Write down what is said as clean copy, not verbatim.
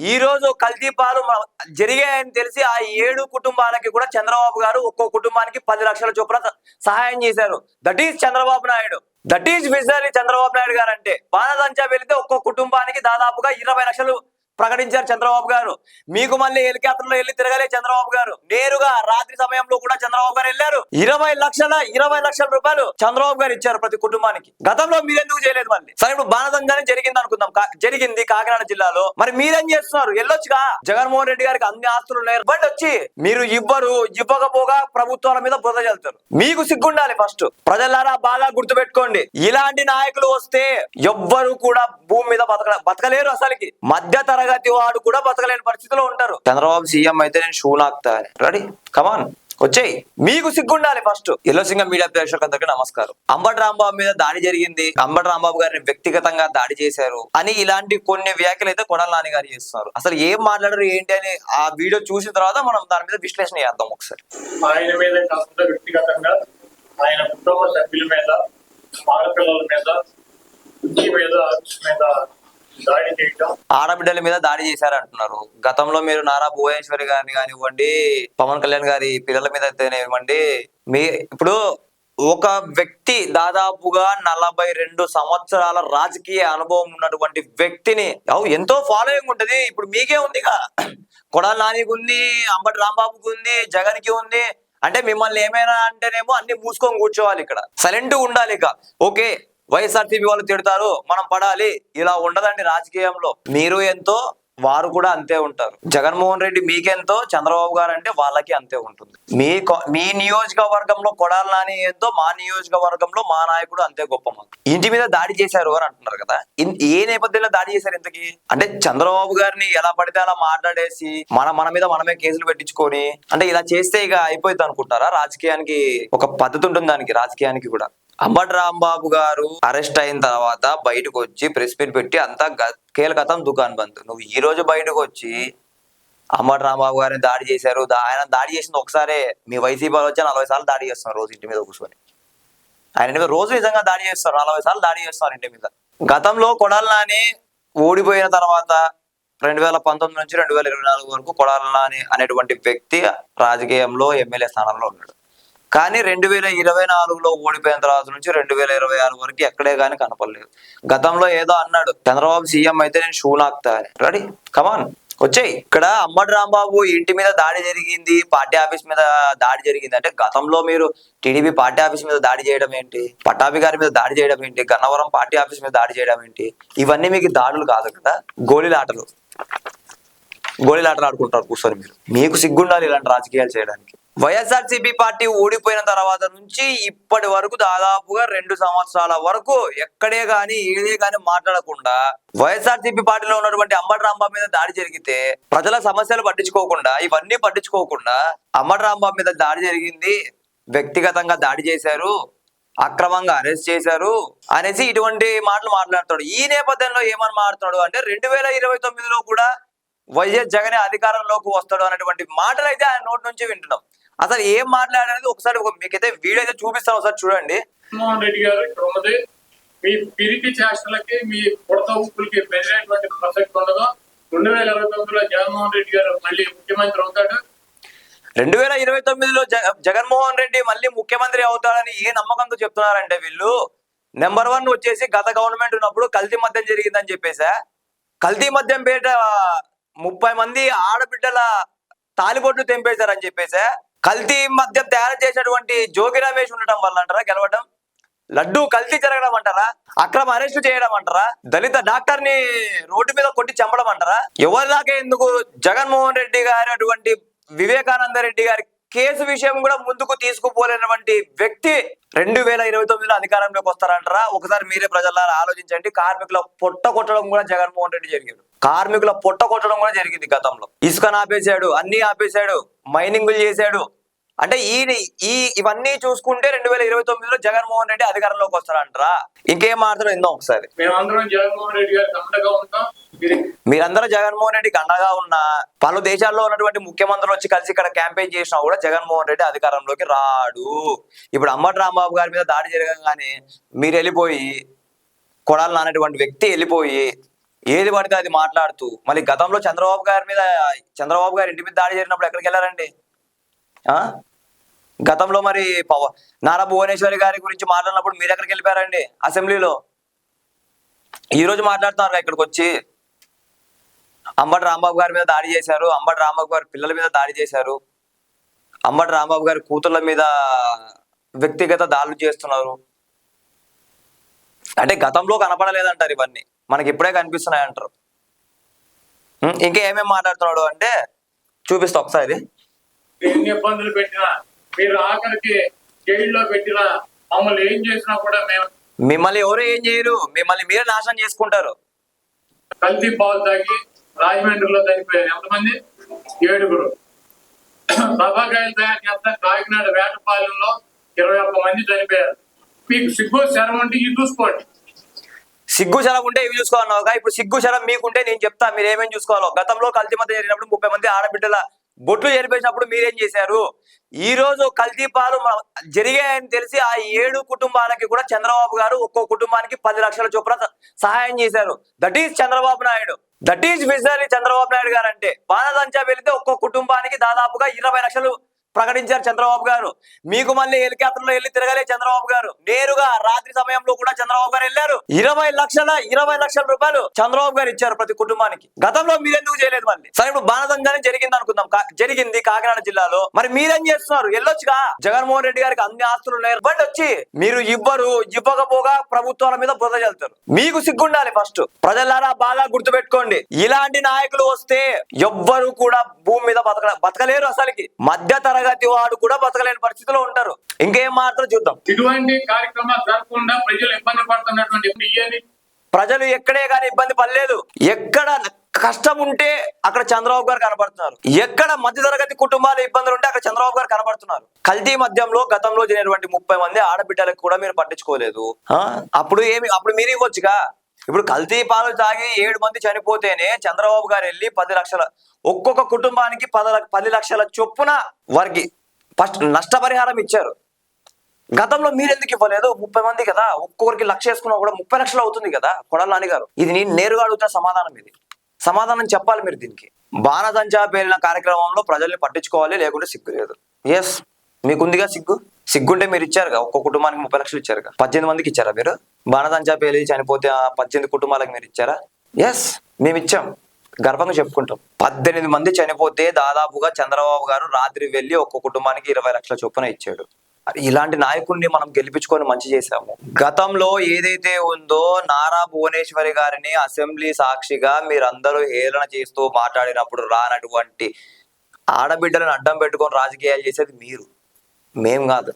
ఈ రోజు కల్తీ పాలు జరిగాయని తెలిసి ఆ 7 కుటుంబాలకి కూడా చంద్రబాబు గారు ఒక్కో కుటుంబానికి 10 లక్షల చొప్పున సహాయం చేశారు. That is Chandrababu Naidu. That is visionary Chandrababu Naidu గారు అంటే. బాణదంచా వెళితే ఒక్కో కుటుంబానికి దాదాపుగా 20 లక్షలు ప్రకటించారు చంద్రబాబు గారు. మీకు మళ్ళీ హెలికాప్టర్ లో వెళ్ళి తిరగలే చంద్రబాబు గారు. నేరుగా రాత్రి సమయంలో కూడా చంద్రబాబు గారు వెళ్ళారు. 20 లక్షల రూపాయలు చంద్రబాబు గారు ఇచ్చారు ప్రతి కుటుంబానికి. గతంలో మీరెందుకు చేయలేదు? మళ్ళీ సరే, ఇప్పుడు బాణదంగానే జరిగింది అనుకుందాం. జరిగింది కాకినాడ జిల్లాలో. మరి మీరేం చేస్తున్నారు? వెళ్ళొచ్చుగా. జగన్మోహన్ రెడ్డి గారికి అన్ని ఆస్తులు ఉన్నాయి, బట్ వచ్చి మీరు ఇవ్వకపోగా ప్రభుత్వాల మీద బురద చల్లుతారు. మీకు సిగ్గుండాలి ఫస్ట్. ప్రజలారా బాగా గుర్తుపెట్టుకోండి, ఇలాంటి నాయకులు వస్తే ఎవ్వరు కూడా భూమి మీద బతకలేరు. అసలుకి మధ్య తరగతి వాడు కూడా బతకలేని పరిస్థితిలో ఉంటారు. చంద్రబాబు సీఎం అయితే నేను షూ నాకుతా. రెడీ, కమాన్, వచ్చేయి. మీకు సిగ్గుండాలి ఫస్ట్. ఎల్లోసింగం మీడియా ప్రేక్షకులందరికీ నమస్కారం. అంబటి రాంబాబు మీద దాడి జరిగింది, అంబటి రాంబాబు గారిని వ్యక్తిగతంగా దాడి చేశారు అని ఇలాంటి కొన్ని వ్యాఖ్యలు అయితే కొడాలి నాని గారు చేస్తున్నారు. అసలు ఏం మాట్లాడారు ఏంటి అని ఆ వీడియో చూసిన తర్వాత మనం దాని మీద విశ్లేషణ చేద్దాం ఒకసారి. ఆయన మీద కాకుండా వ్యక్తిగతంగా ఆయన కుటుంబ సభ్యుల మీద, ఆడపిల్లల మీద, దాడి చేయడం, ఆడబిడ్డల మీద దాడి చేశారంటున్నారు. గతంలో మీరు నారా భువనేశ్వరి గారిని కానివ్వండి, పవన్ కళ్యాణ్ గారి పిల్లల మీద అయితేనేవ్వండి, ఇప్పుడు ఒక వ్యక్తి దాదాపుగా 42 సంవత్సరాల రాజకీయ అనుభవం ఉన్నటువంటి వ్యక్తిని ఎంతో ఫాలోయింగ్ ఉంటది. ఇప్పుడు మీకే ఉందిగా, కొడాలి నానికి ఉంది, అంబటి రాంబాబుకి ఉంది, జగన్ కి ఉంది. అంటే మిమ్మల్ని ఏమైనా అంటేనేమో అన్ని మూసుకొని కూర్చోవాలి, ఇక్కడ సైలెంట్ ఉండాలి. ఇక ఓకే, వైఎస్ఆర్సీపీ వాళ్ళు తిడతారు, మనం పడాలి, ఇలా ఉండదండి రాజకీయంలో. మీరు ఎంతో వారు కూడా అంతే ఉంటారు. జగన్మోహన్ రెడ్డి మీకెంతో, చంద్రబాబు గారు అంటే వాళ్ళకి అంతే ఉంటుంది. మీ నియోజకవర్గంలో కొడాలి నాని ఎంతో, మా నియోజకవర్గంలో మా నాయకుడు అంతే గొప్ప. మాకు ఇంటి మీద దాడి చేశారు అని అంటున్నారు కదా, ఏ నేపథ్యంలో దాడి చేశారు ఇంతకి? అంటే చంద్రబాబు గారిని ఎలా పడితే అలా మాట్లాడేసి మన మీద మనమే కేసులు పెట్టించుకొని, అంటే ఇలా చేస్తే ఇక అయిపోయింది అనుకుంటారా? రాజకీయానికి ఒక పద్ధతి ఉంటుంది, దానికి రాజకీయానికి కూడా. అంబటి రాంబాబు గారు అరెస్ట్ అయిన తర్వాత బయటకు వచ్చి ప్రెస్ మీట్ పెట్టి అంతా కేలకతం దుకాన్ బంద్. నువ్వు ఈ రోజు బయటకు వచ్చి అంబటి రాంబాబు గారిని దాడి చేశారు, ఆయన దాడి చేసింది ఒకసారే. మీ వైసీపీ వాళ్ళు వచ్చి 40 సార్లు దాడి చేస్తున్నారు రోజు ఇంటి మీద కూర్చొని. ఆయన రోజు నిజంగా దాడి చేస్తారు, 40 సార్లు దాడి చేస్తారు ఇంటి మీద. గతంలో కొడాలి నాని ఓడిపోయిన తర్వాత 2019 నుంచి 2024 వరకు కొడాలి నాని అనేటువంటి వ్యక్తి రాజకీయంలో ఎమ్మెల్యే స్థానంలో ఉన్నాడు. కానీ 2024లో ఓడిపోయిన తర్వాత నుంచి 2026 వరకు ఎక్కడే కానీ కనపడలేదు. గతంలో ఏదో అన్నాడు, చంద్రబాబు సీఎం అయితే నేను షూ నాకుతా అని. రెడీ, కమాన్, వచ్చేయి. ఇక్కడ అంబటి రాంబాబు ఇంటి మీద దాడి జరిగింది, పార్టీ ఆఫీస్ మీద దాడి జరిగింది అంటే, గతంలో మీరు టీడీపీ పార్టీ ఆఫీస్ మీద దాడి చేయడం ఏంటి, పట్టాభి గారి మీద దాడి చేయడం ఏంటి, గన్నవరం పార్టీ ఆఫీస్ మీద దాడి చేయడం ఏంటి? ఇవన్నీ మీకు దాడులు కాదు కదా, గోళీలాటలు ఆడుకుంటారు కూర్చొని. మీకు సిగ్గుండాలి ఇలాంటి రాజకీయాలు చేయడానికి. వైఎస్ఆర్సీపీ పార్టీ ఓడిపోయిన తర్వాత నుంచి ఇప్పటి వరకు దాదాపుగా 2 సంవత్సరాల వరకు ఎక్కడే గాని ఏదే గాని మాట్లాడకుండా వైఎస్ఆర్సీపీ పార్టీలో ఉన్నటువంటి అంబటి రాంబాబు మీద దాడి జరిగితే ప్రజల సమస్యలు పట్టించుకోకుండా, ఇవన్నీ పట్టించుకోకుండా అంబటి రాంబాబు మీద దాడి జరిగింది, వ్యక్తిగతంగా దాడి చేశారు, అక్రమంగా అరెస్ట్ చేశారు అనేసి ఇటువంటి మాటలు మాట్లాడుతాడు. ఈ నేపథ్యంలో ఏమని మాట్లాడుతాడు అంటే, 2029లో కూడా వైఎస్ జగన్ అధికారంలోకి వస్తాడు అనేటువంటి మాటలు అయితే ఆయన నోటి నుంచి వింటున్నాం. అసలు ఏం మాట్లాడేది ఒకసారి మీకైతే వీడియో అయితే చూపిస్తాను, ఒకసారి చూడండి. జగన్మోహన్ రెడ్డి గారు ఇక్కడ ఉన్నది మీ పిరికి చేష్టలకి, మీ కొడత ఊపులకి బెదిరేటువంటి ప్రసక్తి ఉండదు. 2029లో జగన్మోహన్ రెడ్డి గారు మళ్ళీ ముఖ్యమంత్రి అవుతాడు. 2029లో జగన్మోహన్ రెడ్డి మళ్ళీ ముఖ్యమంత్రి అవుతాడని ఏ నమ్మకంతో చెప్తున్నారంటే వీళ్ళు, నెంబర్ 1 వచ్చేసి గత గవర్నమెంట్ ఉన్నప్పుడు కల్తీ మద్యం జరిగిందని చెప్పేసా. కల్తీ మద్యం పేట 30 మంది ఆడబిడ్డల తాలిబొట్లు తెంపేశారని చెప్పేసా. కల్తీ మద్యం తయారు చేసినటువంటి జోగి రమేష్ ఉండటం వల్ల అంటారా గెలవటం? లడ్డు కల్తీ జరగడం అంటారా? అక్రమ అరెస్టు చేయడం అంటారా? దళిత డాక్టర్ ని రోడ్డు మీద కొట్టి చంపడం అంటారా? ఎవరిదాకా ఎందుకు, జగన్మోహన్ రెడ్డి గారి అటువంటి వివేకానంద రెడ్డి గారి కేసు విషయం కూడా ముందుకు తీసుకుపోలేనటువంటి వ్యక్తి 2029లో అధికారంలోకి వస్తారంటారా? ఒకసారి మీరే ప్రజలారా ఆలోచించండి. కార్మికుల పొట్ట కొట్టడం కూడా జగన్మోహన్ రెడ్డి జరిగాడు. కార్మికుల పొట్ట కొట్టడం కూడా జరిగింది గతంలో. ఇసుకను ఆపేశాడు, అన్ని ఆపేశాడు, మైనింగులు చేశాడు. అంటే ఇవన్నీ చూసుకుంటే 2029లో జగన్మోహన్ రెడ్డి అధికారంలోకి వస్తారంటారా? ఇంకేం మాట్లాడో ఇందో ఒకసారి. మీరందరూ జగన్మోహన్ రెడ్డికి అండగా ఉన్నా, పలు దేశాల్లో ఉన్నటువంటి ముఖ్యమంత్రులు వచ్చి కలిసి ఇక్కడ క్యాంపెయిన్ చేసినా కూడా జగన్మోహన్ రెడ్డి అధికారంలోకి రాడు. ఇప్పుడు అంబటి రాంబాబు గారి మీద దాడి జరగగానే మీరు వెళ్ళిపోయి, కొడాలి నానేటువంటి వ్యక్తి వెళ్ళిపోయి ఏది పడితే అది మాట్లాడుతూ మళ్ళీ గతంలో చంద్రబాబు గారి ఇంటి మీద దాడి జరిగినప్పుడు ఎక్కడికి వెళ్ళారండి? ఆ గతంలో మరి నారా భువనేశ్వరి గారి గురించి మాట్లాడినప్పుడు మీరు ఎక్కడికి వెళ్ళిపోయారండి? అసెంబ్లీలో. ఈ రోజు మాట్లాడుతున్నారు ఇక్కడికి వచ్చి అంబటి రాంబాబు గారి మీద దాడి చేశారు, అంబటి రాంబాబు గారి పిల్లల మీద దాడి చేశారు, అంబటి రాంబాబు గారి కూతుర్ల మీద వ్యక్తిగత దాడులు చేస్తున్నారు. అంటే గతంలో కనపడలేదంటారు ఇవన్నీ, మనకి ఇప్పుడే కనిపిస్తున్నాయి అంటారు. ఇంకా ఏమేమి మాట్లాడుతున్నాడు అంటే చూపిస్తా ఒకసారి. ఎన్ని ఇబ్బందులు పెట్టినా, మీరు ఆఖరికి జైల్లో పెట్టినా, మమ్మల్ని ఏం చేసినా కూడా మేము మిమ్మల్ని ఎవరు ఏం చేయరు, మిమ్మల్ని మీరే నాశనం చేసుకుంటారు. కల్తీ పాలు తాగి రాజమండ్రిలో చనిపోయారు ఎంతమంది? 7. సభాకాయలు తయారు చేస్తా కాకినాడ వేటపాలెంలో 21 మంది చనిపోయారు. మీకు సిగ్గు శరం ఉంటే ఇది చూసుకోండి. సిగ్గు శరం ఉంటే ఇవి చూసుకోవాలన్నావుగా, ఇప్పుడు సిగ్గు శరం మీకుంటే నేను చెప్తా మీరు ఏమేమి చూసుకోవాలో. గతంలో కల్తీ మధ్య జరిగినప్పుడు 30 మంది ఆడబిడ్డల బొట్లు జరిపేసినప్పుడు మీరేం చేశారు? ఈ రోజు కల్తీ పాలు జరిగాయని తెలిసి ఆ 7 కుటుంబాలకి కూడా చంద్రబాబు గారు ఒక్కో కుటుంబానికి 10 లక్షల చొప్పున సహాయం చేశారు. That is Chandrababu Naidu, that is visionary Chandrababu Naidu గారు. అంటే బాణసంచా వెళితే ఒక్కో కుటుంబానికి దాదాపుగా 20 లక్షలు ప్రకటించారు చంద్రబాబు గారు. మీకు మళ్ళీ హెలికాప్టర్లో వెళ్ళి తిరగలే చంద్రబాబు గారు, నేరుగా రాత్రి సమయంలో కూడా చంద్రబాబు గారు వెళ్ళారు. 20 లక్షల రూపాయలు చంద్రబాబు గారు ఇచ్చారు ప్రతి కుటుంబానికి. గతంలో మీరెందుకు చేయలేదు? మళ్ళీ సరే ఇప్పుడు బాణసంచానే జరిగింది అనుకుందాం, జరిగింది కాకినాడ జిల్లాలో, మరి మీరేం చేస్తున్నారు? వెళ్ళొచ్చుగా. జగన్మోహన్ రెడ్డి గారికి అన్ని ఆస్తులు ఉన్నాయి, బండి వచ్చి మీరు ఇవ్వకపోగా ప్రభుత్వాల మీద బురద చల్లుతారు. మీకు సిగ్గుండాలి ఫస్ట్. ప్రజలారా బాగా గుర్తుపెట్టుకోండి, ఇలాంటి నాయకులు వస్తే ఎవ్వరు కూడా భూమి మీద బతకలేరు. అసలుకి మధ్య తరగతి వాడు కూడా బతకలేని పరిస్థితిలో ఉంటారు. ఇంకేం మాత్రం చూద్దాం. ఇటువంటి కార్యక్రమాలు జరగకుండా ప్రజలు ఇబ్బంది పడుతున్నటువంటి ప్రజలు ఎక్కడే కానీ ఇబ్బంది పడలేదు. ఎక్కడ కష్టం ఉంటే అక్కడ చంద్రబాబు గారు కనబడుతున్నారు, ఎక్కడ మధ్య తరగతి కుటుంబాలు ఇబ్బందులు ఉంటే అక్కడ చంద్రబాబు గారు కనబడుతున్నారు. కల్తీ మద్యంలో గతంలో జరిగినటువంటి 30 మంది ఆడబిడ్డలకు కూడా మీరు పట్టించుకోలేదు. అప్పుడు మీరు ఇవ్వచ్చుగా. ఇప్పుడు కల్తీ పాలు తాగి 7 మంది చనిపోతేనే చంద్రబాబు గారు వెళ్ళి 10 లక్షల ఒక్కొక్క కుటుంబానికి 10 లక్షల చొప్పున వారికి ఫస్ట్ నష్టపరిహారం ఇచ్చారు. గతంలో మీరు ఎందుకు ఇవ్వలేదు? 30 మంది కదా, ఒక్కొక్కరికి 1 లక్ష వేసుకున్నా కూడా 30 లక్షలు అవుతుంది కదా కొడాలి నాని గారు. ఇది నేను నేరుగా అడుగుతున్న సమాధానం, ఇది సమాధానం చెప్పాలి మీరు దీనికి. బాణసంచా పేలిన కార్యక్రమంలో ప్రజల్ని పట్టించుకోవాలి, లేకుంటే సిగ్గు లేదు. ఎస్, మీకుందిగా సిగ్గు. సిగ్గుంటే మీరు ఇచ్చారుగా, ఒక్కొక్క కుటుంబానికి 30 లక్షలు ఇచ్చారుగా. 18 మందికి ఇచ్చారా మీరు? బాణసంచా పేలి చనిపోతే 18 కుటుంబాలకు మీరు ఇచ్చారా? ఎస్, మేము ఇచ్చాం, గర్వంగా చెప్పుకుంటాం. 18 మంది చనిపోతే దాదాపుగా చంద్రబాబు గారు రాత్రి వెళ్ళి ఒక్కొక్క కుటుంబానికి 20 లక్షల చొప్పున ఇచ్చాడు. ఇలాంటి నాయకుడిని మనం గెలిపించుకొని మంచి చేశాము. గతంలో ఏదైతే ఉందో నారా భువనేశ్వరి గారిని అసెంబ్లీ సాక్షిగా మీరందరూ హేళన చేస్తూ మాట్లాడినప్పుడు రానటువంటి ఆడబిడ్డలను అడ్డం పెట్టుకొని రాజకీయాలు చేసేది మీరు, మేం కాదు.